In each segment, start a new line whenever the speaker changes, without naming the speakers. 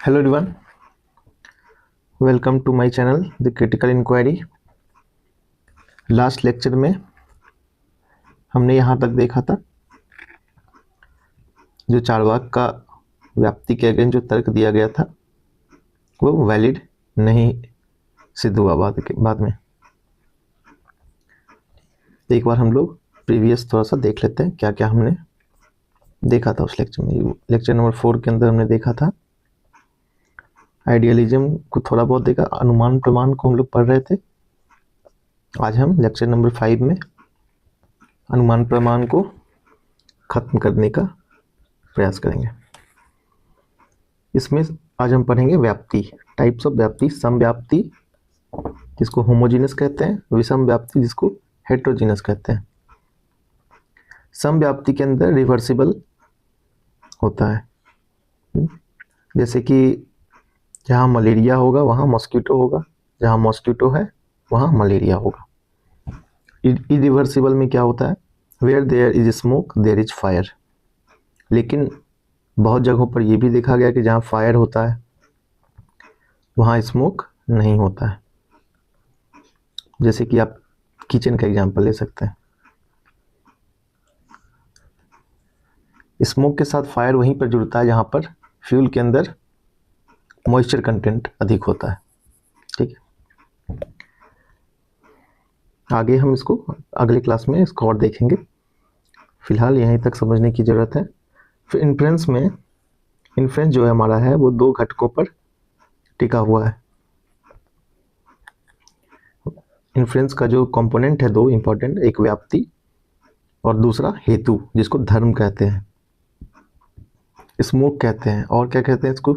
Hello everyone, welcome to my channel the critical inquiry. Last lecture में हमने यहाँ तक देखा था जो चार्वाक का व्याप्ति के अगेंस्ट जो तर्क दिया गया था वो वैलिड नहीं सिद्ध हुआ बाद में। एक बार हम लोग प्रीवियस थोड़ा सा देख लेते हैं क्या क्या हमने देखा था उस लेक्चर में। लेक्चर नंबर 4 के अंदर हमने देखा था आइडियलिज्म को, थोड़ा बहुत देखा, अनुमान प्रमाण को हम लोग पढ़ रहे थे। आज हम लेक्चर नंबर 5 में अनुमान प्रमाण को खत्म करने का प्रयास करेंगे। इसमें आज हम पढ़ेंगे व्याप्ति, टाइप्स ऑफ व्याप्ति, सम व्याप्ति जिसको होमोजीनस कहते हैं, विषम व्याप्ति जिसको हेट्रोजीनस कहते हैं। सम व्याप्ति के अंदर रिवर्सिबल होता है, जैसे कि जहाँ मलेरिया होगा वहाँ मॉस्किटो होगा, जहाँ मॉस्किटो है वहाँ मलेरिया होगा। इरिवर्सिबल में क्या होता है, where there is smoke there is fire. लेकिन बहुत जगहों पर यह भी देखा गया कि जहाँ फायर होता है वहाँ स्मोक नहीं होता है। जैसे कि आप किचन का एग्जांपल ले सकते हैं। स्मोक के साथ फायर वहीं पर जुड़ता है जहाँ पर फ्यूल के अंदर मॉइस्चर कंटेंट अधिक होता है। ठीक है, आगे हम इसको अगले क्लास में इसको और देखेंगे। फिलहाल यहीं तक समझने की ज़रूरत है। फिर इन्फ्रेंस में, इन्फ्रेंस जो है हमारा है वो दो घटकों पर टिका हुआ है। इन्फ्रेंस का जो कंपोनेंट है दो इंपॉर्टेंट, एक व्याप्ति और दूसरा हेतु जिसको धर्म कहते हैं, स्मोक कहते हैं, और क्या कहते हैं इसको,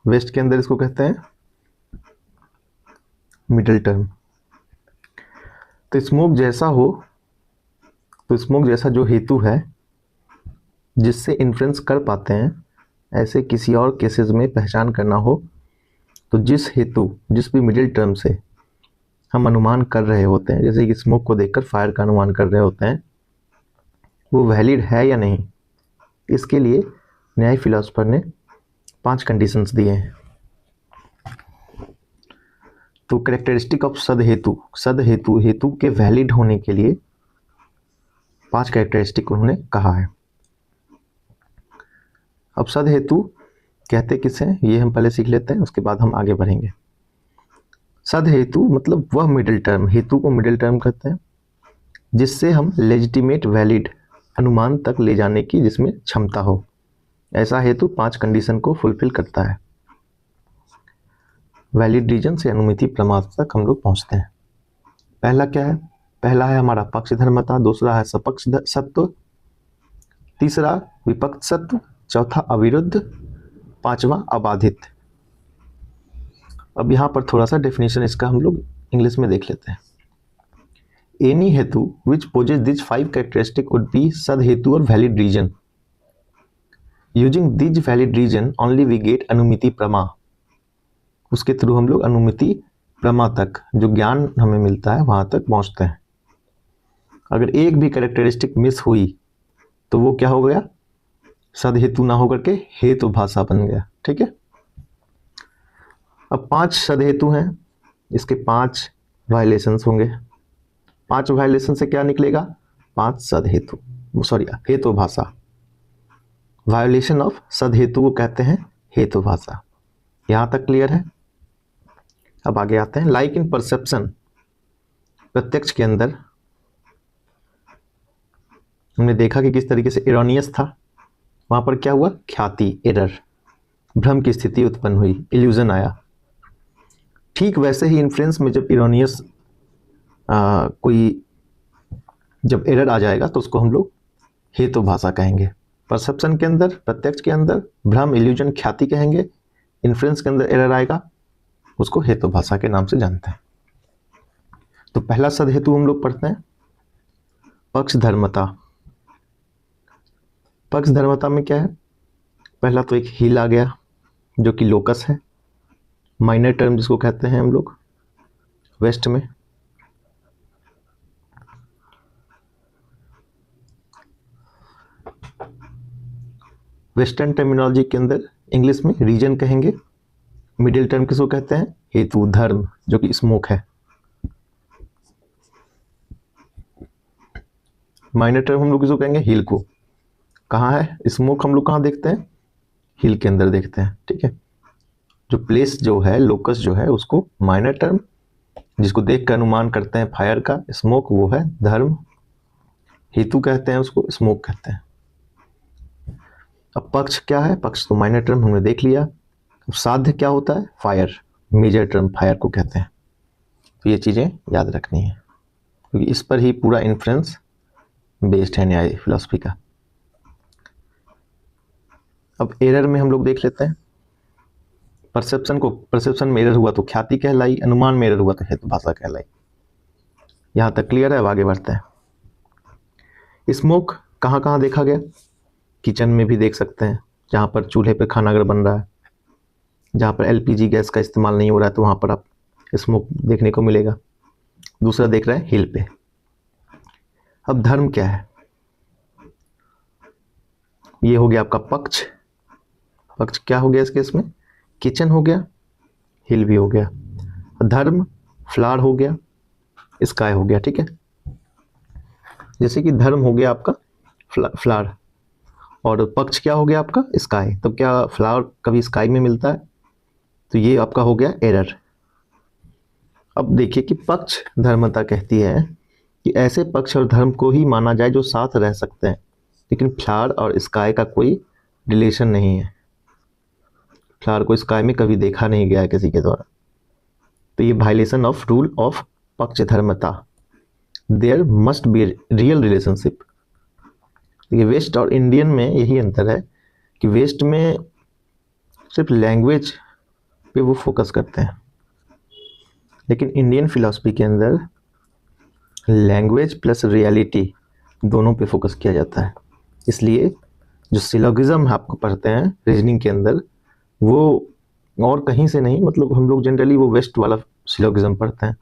वेस्ट के अंदर इसको कहते हैं मिडिल टर्म। तो स्मोक जैसा हो, तो स्मोक जैसा जो हेतु है जिससे इन्फ्रेंस कर पाते हैं, ऐसे किसी और केसेस में पहचान करना हो तो जिस हेतु, जिस भी मिडिल टर्म से हम अनुमान कर रहे होते हैं, जैसे कि स्मोक को देखकर फायर का अनुमान कर रहे होते हैं, वो वैलिड है या नहीं, इसके लिए न्याय फिलोसफर ने 5 कंडीशंस दिए हैं। तो कैरेक्टरिस्टिक ऑफ सद हेतु, हेतु के वैलिड होने के लिए 5 कैरेक्टरिस्टिक उन्होंने कहा है। अब सद हेतु कहते किसे हैं ये हम पहले सीख लेते हैं, उसके बाद हम आगे बढ़ेंगे। सद हेतु मतलब वह मिडिल टर्म, हेतु को मिडिल टर्म कहते हैं जिससे हम लेजिटिमेट वैलिड अनुमान तक ले जाने की जिसमें क्षमता हो। ऐसा हेतु 5 कंडीशन को फुलफिल करता है। वैलिड रीजन से अनुमिति प्रमाण तक हम लोग पहुंचते हैं। पहला क्या है, पहला है हमारा पक्षधर्मता, दूसरा है सपक्ष सत्व, तीसरा विपक्ष सत्व, चौथा अविरुद्ध, पांचवा अबाधित। अब यहाँ पर थोड़ा सा डेफिनेशन इसका हम लोग इंग्लिश में देख लेते हैं। एनी हेतु which poses this 5 characteristic would be सद हेतु और valid reason. Using this valid reason only we get अनुमिति प्रमा। उसके थ्रू हम लोग अनुमिति प्रमा तक, जो ज्ञान हमें मिलता है वहां तक पहुंचते हैं। अगर एक भी कैरेक्टरिस्टिक मिस हुई तो वो क्या हो गया, सद हेतु ना होकर के हेतु भाषा बन गया। ठीक है, अब 5 सद हेतु हैं, इसके 5 वायलेशंस होंगे। 5 वायलेशन से क्या निकलेगा, 5 सद हेतु, सॉरी हेतु भाषा। वायोलेशन ऑफ सद हेतु को कहते हैं हेतु भाषा। यहां तक क्लियर है। अब आगे आते हैं। लाइक इन परसेप्शन, प्रत्यक्ष के अंदर हमने देखा कि किस तरीके से इरोनियस था, वहां पर क्या हुआ, ख्याति, एरर, भ्रम की स्थिति उत्पन्न हुई, इल्यूजन आया। ठीक वैसे ही इन्फ्रेंस में जब इरोनियस कोई जब एरर आ जाएगा तो उसको हम लोग हेतु भाषा कहेंगे। परसेप्शन के अंदर, प्रत्यक्ष के अंदर भ्रम, इल्यूजन, ख्याति कहेंगे। इन्फ्रेंस के अंदर एरर आएगा, उसको हेतु भाषा के नाम से जानते हैं। तो पहला सद हेतु हम लोग पढ़ते हैं पक्षधर्मता। पक्षधर्मता में क्या है, पहला तो एक हील आ गया जो कि लोकस है, माइनर टर्म जिसको कहते हैं हम लोग वेस्ट में। वेस्टर्न टर्मिनोलॉजी के अंदर इंग्लिश में रीजन कहेंगे। मिडिल टर्म किसको कहते हैं? हेतु, धर्म, जो कि स्मोक है। माइनर टर्म हम लोग किसको कहेंगे? हिल को। कहाँ है स्मोक? हम लोग कहाँ देखते हैं? हिल के अंदर देखते हैं। ठीक है, जो प्लेस जो है, लोकस जो है, उसको माइनर टर्म, जिसको देख कर अनुमान करते हैं फायर का, स्मोक, वो है धर्म। हेतु कहते हैं उसको, स्मोक कहते हैं। अब पक्ष क्या है? पक्ष तो माइनर टर्म हमने देख लिया। अब साध्य क्या होता है? फायर, मेजर टर्म फायर को कहते हैं। तो ये चीज़ें याद रखनी है, क्योंकि इस पर ही पूरा इन्फ्रेंस बेस्ड है न्याय फिलॉसफी का। अब एरर में हम लोग देख लेते हैं। परसेप्शन में एरर हुआ तो ख्याति कहलाई, अनुमान में एरर हुआ तो हेतु भाषा कहलाई। यहाँ तक क्लियर है? अब आगे बढ़ते हैं। स्मोक कहाँ कहाँ देखा गया? किचन में भी देख सकते हैं, जहाँ पर चूल्हे पे खाना अगर बन रहा है, जहाँ पर एलपीजी गैस का इस्तेमाल नहीं हो रहा है, तो वहाँ पर आप स्मोक देखने को मिलेगा। दूसरा देख रहे हैं हिल पे। अब धर्म क्या है? ये हो गया आपका पक्ष। पक्ष क्या हो गया इस केस में? किचन हो गया, हिल भी हो गया। धर्म फ्लावर हो गया, स्काई हो गया। ठीक है, जैसे कि धर्म हो गया आपका फ्लावर, और पक्ष क्या हो गया आपका? स्काई। तो क्या फ्लावर कभी स्काई में मिलता है? तो ये आपका हो गया एरर। अब देखिए कि पक्ष धर्मता कहती है कि ऐसे पक्ष और धर्म को ही माना जाए जो साथ रह सकते हैं, लेकिन फ्लावर और स्काई का कोई रिलेशन नहीं है। फ्लावर को स्काई में कभी देखा नहीं गया है किसी के द्वारा। तो ये वायलेशन ऑफ रूल ऑफ पक्ष धर्मता। There must be real relationship. देखिए वेस्ट और इंडियन में यही अंतर है कि वेस्ट में सिर्फ लैंग्वेज पे वो फोकस करते हैं, लेकिन इंडियन फिलॉसफी के अंदर लैंग्वेज प्लस रियलिटी दोनों पे फोकस किया जाता है। इसलिए जो सिलोगिज्म आपको पढ़ते हैं रीजनिंग के अंदर, वो और कहीं से नहीं, मतलब हम लोग जनरली वो वेस्ट वाला सिलोगिज्म पढ़ते हैं।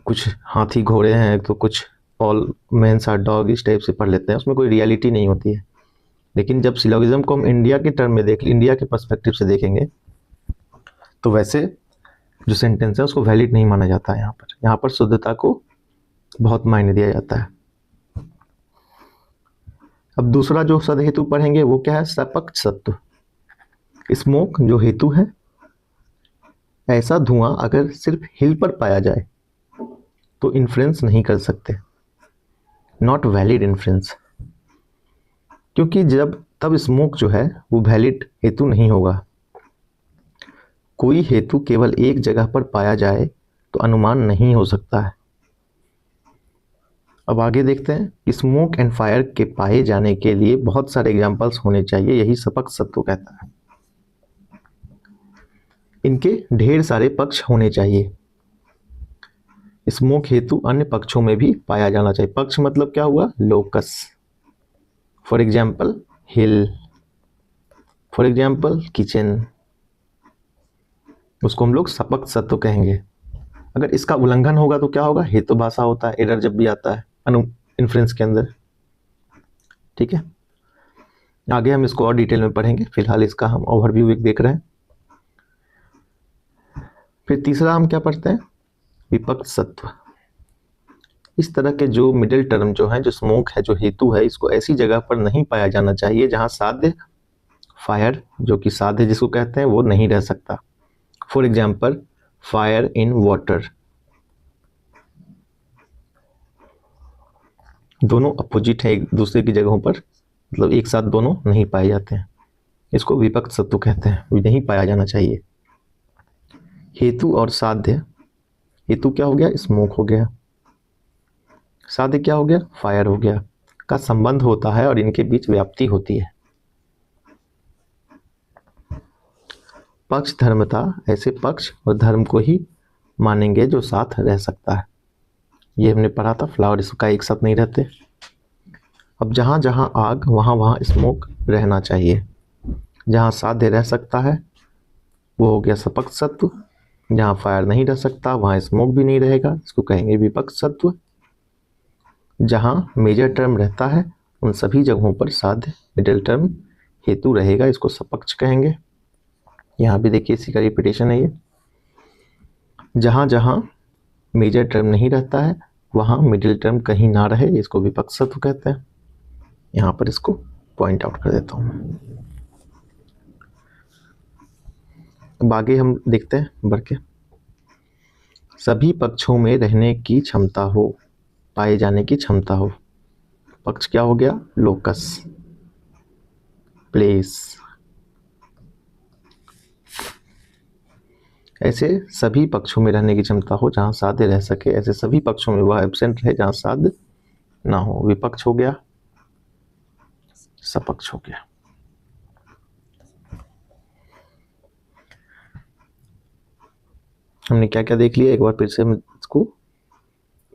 कुछ हाथी घोड़े हैं तो कुछ ऑल मेंस आर डॉग, इस टाइप से पढ़ लेते हैं, उसमें कोई रियलिटी नहीं होती है। लेकिन जब सिलोगिज्म को हम इंडिया के टर्म में इंडिया के पर्सपेक्टिव से देखेंगे, तो वैसे जो सेंटेंस है उसको वैलिड नहीं माना जाता है। यहाँ पर शुद्धता को बहुत मायने दिया जाता है। अब दूसरा जो सदहेतु पढ़ेंगे वो क्या है? सपक्ष सत्व। स्मोक जो हेतु है, ऐसा धुआं अगर सिर्फ हिल पर पाया जाए तो इन्फ्रेंस नहीं कर सकते, नॉट वैलिड इन्फ्रेंस, क्योंकि तब स्मोक जो है वो वैलिड हेतु नहीं होगा। कोई हेतु केवल एक जगह पर पाया जाए तो अनुमान नहीं हो सकता है। अब आगे देखते हैं कि स्मोक एंड फायर के पाए जाने के लिए बहुत सारे एग्जाम्पल्स होने चाहिए, यही सपक्ष सत्व कहता है। इनके ढेर सारे पक्ष होने चाहिए। स्मोक हेतु अन्य पक्षों में भी पाया जाना चाहिए। पक्ष मतलब क्या हुआ? Locus. For example hill, for example kitchen, उसको हम लोग सपक्ष सत्व कहेंगे। अगर इसका उल्लंघन होगा तो क्या होगा? हेतु भाषा होता है, एरर जब भी आता है इन्फ्रेंस के अंदर। ठीक है, आगे हम इसको और डिटेल में पढ़ेंगे, फिलहाल इसका हम ओवरव्यू एक देख रहे हैं। फिर तीसरा हम क्या पढ़ते हैं? विपक्ष सत्व। इस तरह के जो मिडिल टर्म जो है, जो स्मोक है, जो हेतु है, इसको ऐसी जगह पर नहीं पाया जाना चाहिए जहां साध्य फायर, जो कि साध्य जिसको कहते हैं, वो नहीं रह सकता। For example fire in water. दोनों अपोजिट है एक दूसरे की जगहों पर, मतलब एक साथ दोनों नहीं पाए जाते हैं, इसको विपक्ष सत्व कहते हैं, नहीं पाया जाना चाहिए। हेतु और साध्य, हेतु क्या हो गया? स्मोक हो गया, साध्य क्या हो गया? फायर हो गया, का संबंध होता है और इनके बीच व्याप्ति होती है। पक्ष धर्मता, ऐसे पक्ष और धर्म को ही मानेंगे जो साथ रह सकता है। ये हमने पढ़ा था, फ्लावर इसका एक साथ नहीं रहते। अब जहाँ जहाँ आग वहाँ वहाँ स्मोक रहना चाहिए। जहाँ साध्य रह सकता है वो हो गया सपक्ष सत्व, जहाँ फायर नहीं रह सकता वहाँ स्मोक भी नहीं रहेगा, इसको कहेंगे विपक्ष सत्व। जहाँ मेजर टर्म रहता है उन सभी जगहों पर साध्य मिडिल टर्म हेतु रहेगा इसको सपक्ष कहेंगे। यहाँ भी देखिए इसी का रिपीटेशन है ये। जहाँ जहाँ मेजर टर्म नहीं रहता है वहाँ मिडिल टर्म कहीं ना रहे, इसको विपक्षत्व कहते हैं। यहाँ पर इसको पॉइंट आउट कर देता हूँ। अब आगे हम देखते हैं बढ़ के। सभी पक्षों में रहने की क्षमता हो, पाए जाने की क्षमता हो। पक्ष क्या हो गया? Locus, place. ऐसे सभी पक्षों में रहने की क्षमता हो जहाँ साध्य रह सके, ऐसे सभी पक्षों में वह एब्सेंट रहे जहाँ साध्य ना हो। विपक्ष हो गया, सपक्ष हो गया। हमने क्या क्या देख लिया, एक बार फिर से हम इसको,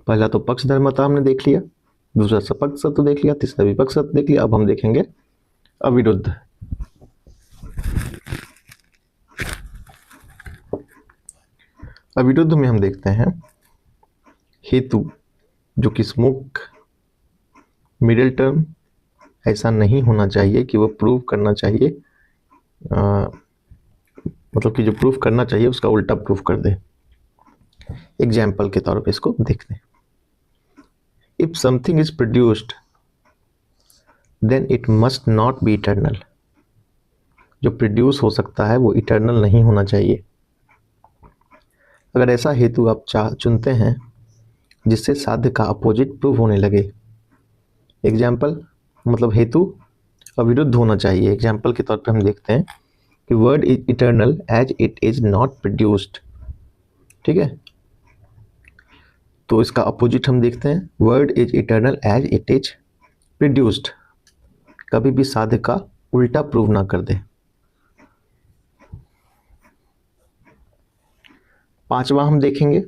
पहला तो पक्ष धर्मता हमने देख लिया, दूसरा सपक्ष सत्व देख लिया, तीसरा विपक्ष सत्व देख लिया। अब हम देखेंगे अविरुद्ध। अविरुद्ध में हम देखते हैं हेतु जो कि स्मोक मिडिल टर्म ऐसा नहीं होना चाहिए कि वो प्रूव करना चाहिए, मतलब कि जो प्रूफ करना चाहिए उसका उल्टा प्रूफ कर दे। एग्जाम्पल के तौर पे इसको देखते हैं। If something is produced then it must not be eternal. जो प्रोड्यूस हो सकता है वो इटर्नल नहीं होना चाहिए। अगर ऐसा हेतु आप चुनते हैं जिससे साध्य का अपोजिट प्रूव होने लगे, एग्जाम्पल मतलब हेतु अविरुद्ध होना चाहिए। एग्जाम्पल के तौर पे हम देखते हैं कि word is eternal as it is not produced. ठीक है, तो इसका अपोजिट हम देखते हैं, word is eternal as it is produced. कभी भी साध्य का उल्टा प्रूव ना कर दे। पांचवा हम देखेंगे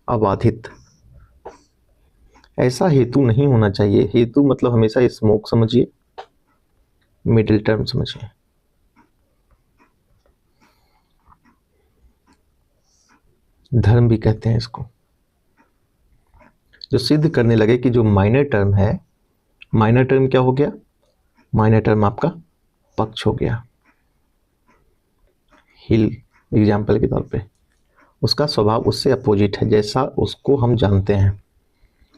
अबाधित। ऐसा हेतु नहीं होना चाहिए, हेतु मतलब हमेशा स्मोक समझिए, मिडिल टर्म समझिए। धर्म भी कहते हैं इसको, जो सिद्ध करने लगे कि जो माइनर टर्म है, माइनर टर्म क्या हो गया? माइनर टर्म आपका पक्ष हो गया। हिल एग्जाम्पल के तौर पे, उसका स्वभाव उससे अपोजिट है जैसा उसको हम जानते हैं।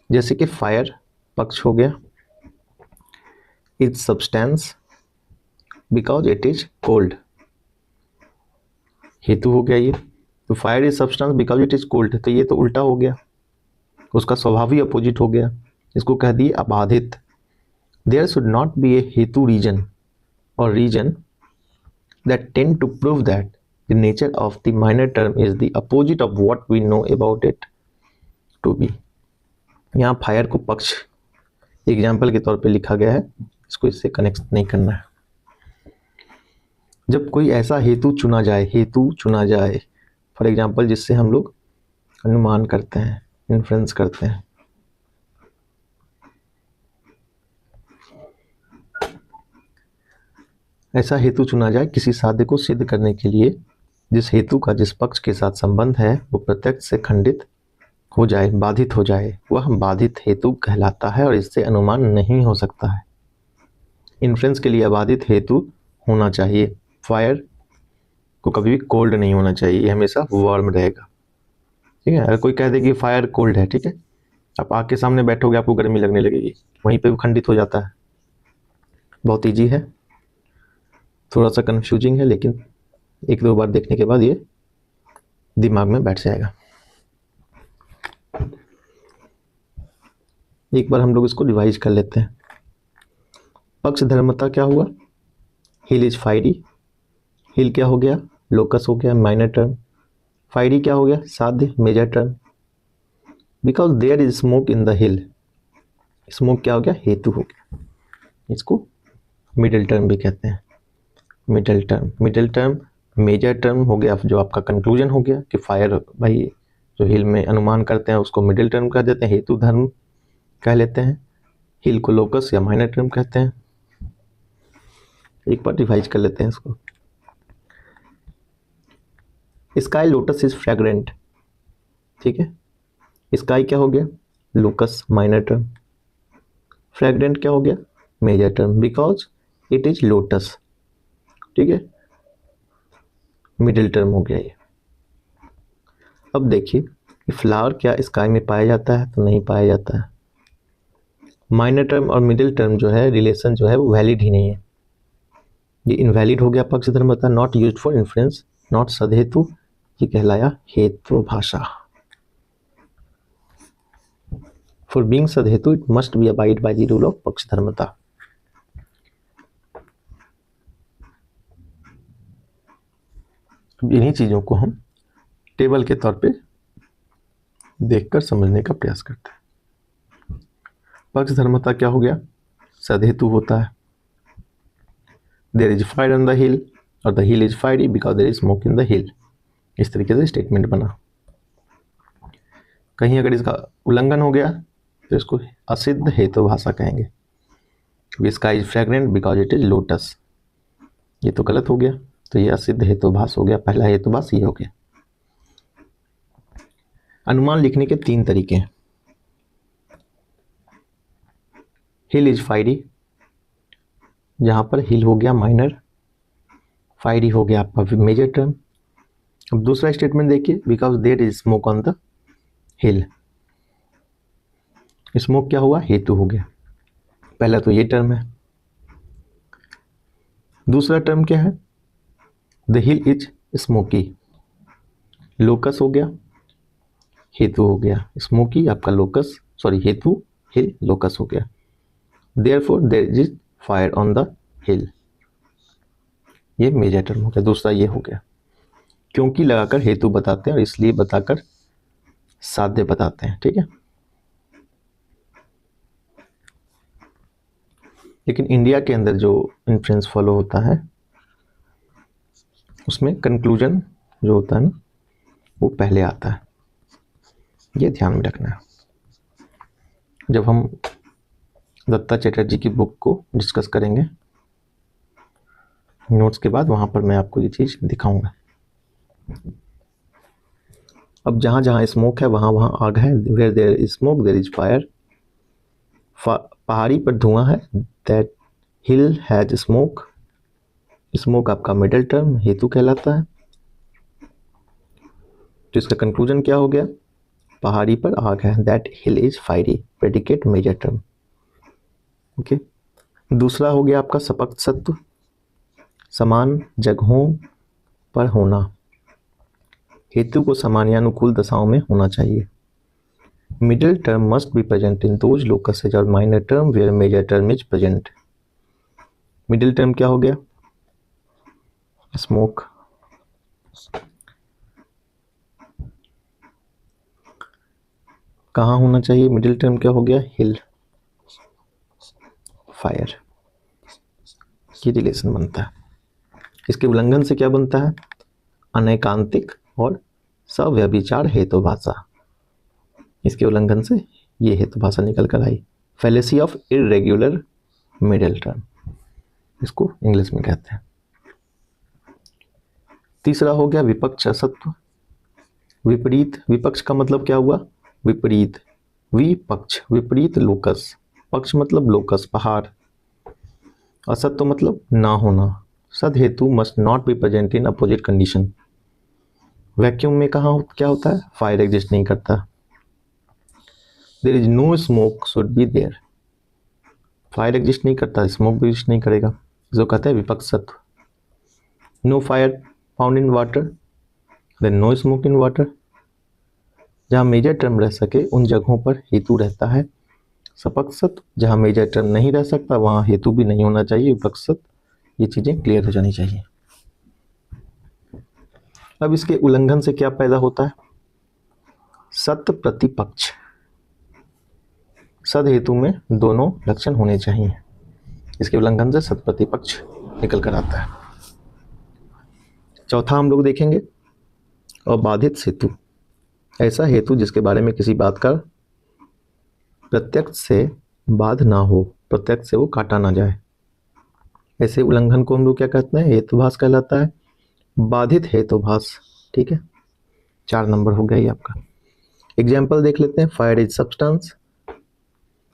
जैसे कि फायर पक्ष हो गया, is substance because it is cold, हेतु हो गया ये। तो fire is substance because it is cold, तो ये तो उल्टा हो गया, उसका स्वभाव ही अपोजिट हो गया। इसको कह दिए अबाधित। देयर शुड नॉट बी ए हेतु रीजन और reason that tend to prove that the nature of the minor term is the opposite of what we know about it to be। यहाँ फायर को पक्ष एग्जाम्पल के तौर पे लिखा गया है, इसको इससे कनेक्ट नहीं करना है। जब कोई ऐसा हेतु चुना जाए फॉर एग्जाम्पल जिससे हम लोग अनुमान करते हैं, इन्फ्रेंस करते हैं, ऐसा हेतु चुना जाए किसी साध्य को सिद्ध करने के लिए जिस हेतु का जिस पक्ष के साथ संबंध है वो प्रत्यक्ष से खंडित हो जाए, बाधित हो जाए, वह बाधित हेतु कहलाता है और इससे अनुमान नहीं हो सकता है। इन्फ्रेंस के लिए अबाधित हेतु होना चाहिए। फायर को कभी भी कोल्ड नहीं होना चाहिए, ये हमेशा वार्म रहेगा। ठीक है, अगर कोई कह दे कि फायर कोल्ड है, ठीक है, आप आग के सामने बैठोगे आपको गर्मी लगने लगेगी, वहीं पे भी खंडित हो जाता है। बहुत ईजी है, थोड़ा सा कंफ्यूजिंग है, लेकिन एक दो बार देखने के बाद ये दिमाग में बैठ जाएगा। एक बार हम लोग इसको रिवाइज कर लेते हैं। पक्ष धर्मता क्या हुआ? हिल इज फायरी, हिल क्या हो गया? लोकस हो गया, माइनर टर्म। फायरी क्या हो गया? साध्य, major term. Because there is smoke in the hill, smoke क्या हो गया? हेतु हो गया। इसको मिडिल टर्म भी कहते हैं। मिडिल टर्म मेजर टर्म हो गया, जो आपका कंक्लूजन हो गया कि फायर भाई जो हिल में अनुमान करते हैं उसको मिडिल टर्म कह देते हैं, हेतु धर्म कह लेते हैं। हिल को लोकस या माइनर टर्म कहते हैं। एक बार रिवाइज कर लेते हैं इसको। स्काई लोटस इज फ्रेग्रेंट, ठीक है, स्काई क्या हो गया? Locus, minor term. फ्रेग्रेंट क्या हो गया? Major term. Because it is lotus, ठीक है, मिडिल टर्म हो गया ये। अब देखिए कि फ्लावर क्या स्काई में पाया जाता है, तो नहीं पाया जाता है। माइनर टर्म और मिडिल टर्म जो है रिलेशन जो है वो वैलिड ही नहीं है, ये इनवैलिड हो गया पक्षधर्मता। Not used for influence, not सदहेतु, ये कहलाया हेतु भाषा। फॉर बीइंग सदहेतु it must be abide by the rule of पक्षधर्मता। इन्हीं चीजों को हम टेबल के तौर पे देखकर समझने का प्रयास करते हैं। पक्षधर्मता क्या हो गया, सदहेतु होता है। There is fire on the hill और the hill is fiery because there is smoke in the hill, इस तरीके से स्टेटमेंट बना। कहीं अगर इसका उल्लंघन हो गया तो इसको असिद्ध हेतु भाषा कहेंगे। Sky is fragrant because it is lotus, ये तो गलत हो गया, तो ये असिद्ध हेतुभाष हो गया, पहला हेतुभाष ये हो गया। अनुमान लिखने के 3 तरीके हैं। हिल इज फायरी, जहां पर हिल हो गया माइनर, फायरी हो गया आपका मेजर टर्म। अब दूसरा स्टेटमेंट देखिए, because there is smoke on the hill, smoke क्या हुआ, हेतु हो गया। पहला तो ये टर्म है। दूसरा टर्म क्या है, the hill is smoky, locus हो गया, हेतु हो गया। स्मोकी आपका लोकस, सॉरी हेतु, हिल लोकस हो गया। Therefore there is fire on the hill, ये मेजर टर्म हो गया। दूसरा ये हो गया, क्योंकि लगाकर हेतु बताते हैं और इसलिए बताकर साध्य बताते हैं, ठीक है। लेकिन इंडिया के अंदर जो इन्फ्रेंस फॉलो होता है उसमें कंक्लूजन जो होता है ना वो पहले आता है, ये ध्यान में रखना है। जब हम दत्ता चैटर्जी की बुक को डिस्कस करेंगे नोट्स के बाद, वहां पर मैं आपको ये चीज दिखाऊंगा। अब जहां जहां स्मोक है वहां वहां आग है। Where there is smoke there is fire, पहाड़ी पर धुआं है। That hill has smoke, smoke आपका मिडिल टर्म हेतु कहलाता है। तो इसका कंक्लूजन क्या हो गया, पहाड़ी पर आग है। That hill is fiery, predicate major term, okay. दूसरा हो गया आपका सपक्त सत्व, समान जगहों पर होना, हेतु को समानानुकूल दशाओं में होना चाहिए। Middle term must be present in those locuses और minor term where major term is present. Middle term क्या हो गया, स्मोक, कहाँ होना चाहिए, मिडिल टर्म क्या हो गया, हिल, फायर, की रिलेशन बनता है। इसके उल्लंघन से क्या बनता है, अनैकांतिक और सव्यभिचार हेतु भाषा। इसके उल्लंघन से ये हेतु भाषा निकल कर आई। Fallacy of irregular middle term, इसको इंग्लिश में कहते हैं। तीसरा हो गया विपक्ष असत्व, विपरीत। विपक्ष का मतलब क्या हुआ, विपरीत, विपक्ष विपरीत लोकस, पक्ष मतलब लोकस पहाड़, असत्व मतलब ना होना। सद हेतु must not be present in opposite condition. Vacuum में कहाँ क्या होता है, फायर एग्जिस्ट नहीं करता। There is no smoke should be there, fire exist नहीं करता, स्मोक भी एग्जिस्ट नहीं करेगा, जो कहते हैं विपक्ष सत्व। No fire found in water, then no smoke in water. जहाँ मेजर टर्म रह सके उन जगहों पर हेतु रहता है। सपक्त सत्व, जहाँ मेजर टर्म नहीं रह सकता वहाँ हेतु भी नहीं होना चाहिए, विपक्ष सत्व। ये चीज़ें क्लियर हो जानी चाहिए। अब इसके उल्लंघन से क्या पैदा होता है, सत्य प्रतिपक्ष। सद हेतु में दोनों लक्षण होने चाहिए, इसके उल्लंघन से सत प्रतिपक्ष निकल कर आता है। चौथा हम लोग देखेंगे अबाधित हेतु, ऐसा हेतु जिसके बारे में किसी बात का प्रत्यक्ष से बाध ना हो, प्रत्यक्ष से वो काटा ना जाए। ऐसे उल्लंघन को हम लोग क्या कहते हैं, हेतुभाष कहलाता है, बाधित हेतुभाष, ठीक है। 4 नंबर हो गया ये आपका। एग्जाम्पल देख लेते हैं, फायर इज सब्सटेंस,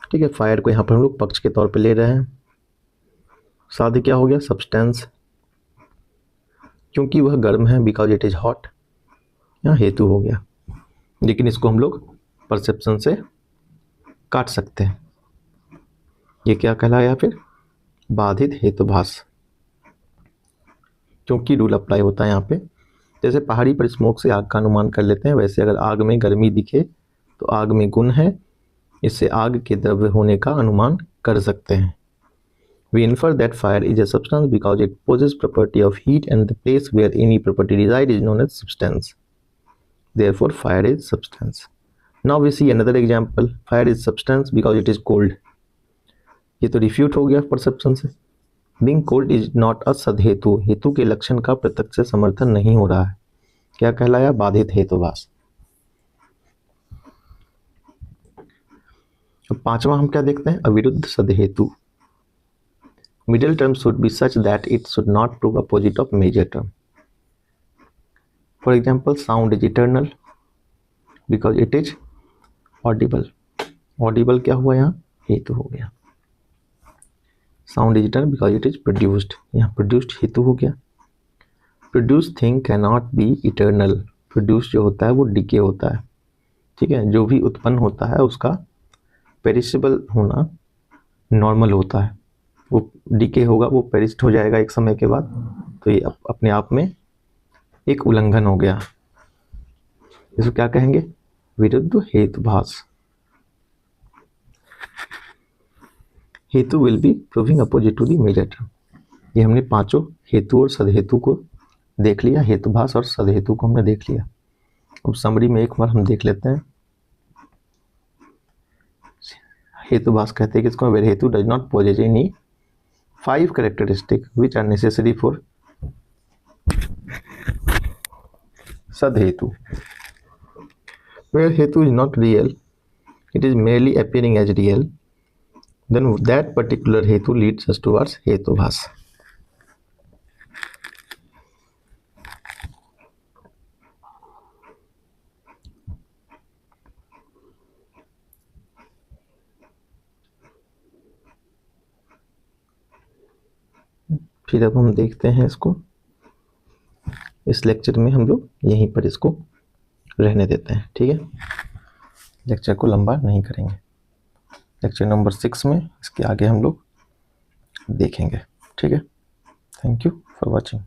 ठीक है। फायर को यहाँ पर हम लोग पक्ष के तौर पे ले रहे हैं। साध्य क्या हो गया? सब्सटेंस, क्योंकि वह गर्म है, बिकॉज इट इज हॉट, यहाँ हेतु हो गया। लेकिन इसको हम लोग परसेप्शन से काट सकते हैं। ये क्या कहलाया फिर? बाधित हेतुभास, क्योंकि रूल अप्लाई होता है यहाँ पे। जैसे पहाड़ी पर स्मोक से आग का अनुमान कर लेते हैं, वैसे अगर आग में गर्मी दिखे तो आग में गुण है, इससे आग के द्रव्य होने का अनुमान कर सकते हैं। We infer that fire is a substance because it possesses property of heat and the place where any property resides is known as substance. Therefore, fire is substance. Now we see another example. Fire is substance because it is cold. ये तो refute हो गया perception से। Being cold is not a सदहेतु, हेतु के लक्षण का प्रत्यक्ष से समर्थन नहीं हो रहा है। क्या कहलाया? बाधित हेतुभास। अब पांचवा हम क्या देखते हैं? अविरुद्ध सदहेतु। Middle term should be such that it should not prove opposite of major term. For example, sound is eternal because it is audible. Audible क्या हुआ? यहाँ हेतु हो गया। Sound is eternal because it is produced. यहाँ produced हेतु हो गया। Produced thing cannot be eternal. Produced जो होता है वो decay होता है, ठीक है। जो भी उत्पन्न होता है उसका पेरिशेबल होना नॉर्मल होता है। वो डीके होगा, वो पेरिस्ट हो जाएगा एक समय के बाद, तो ये अपने आप में एक उल्लंघन हो गया। इसको क्या कहेंगे? विरुद्ध हेतुभास। हेतु will be proving opposite to the major term. ये हमने पांचों हेतु और सदहेतु को देख लिया, हेतुभास और सदहेतु को हमने देख लिया। अब समरी में एक बार हम देख लेते हैं। हेतुभास कहते हैं किसको? वेयर हेतु does not possess any 5 characteristics which are necessary for sadhetu. Where hetu is not real, it is merely appearing as real, then that particular hetu leads us towards hetubhas. फिर अब हम देखते हैं इसको, इस लेक्चर में हम लोग यहीं पर इसको रहने देते हैं, ठीक है। लेक्चर को लंबा नहीं करेंगे। लेक्चर नंबर 6 में इसके आगे हम लोग देखेंगे, ठीक है। Thank you for watching.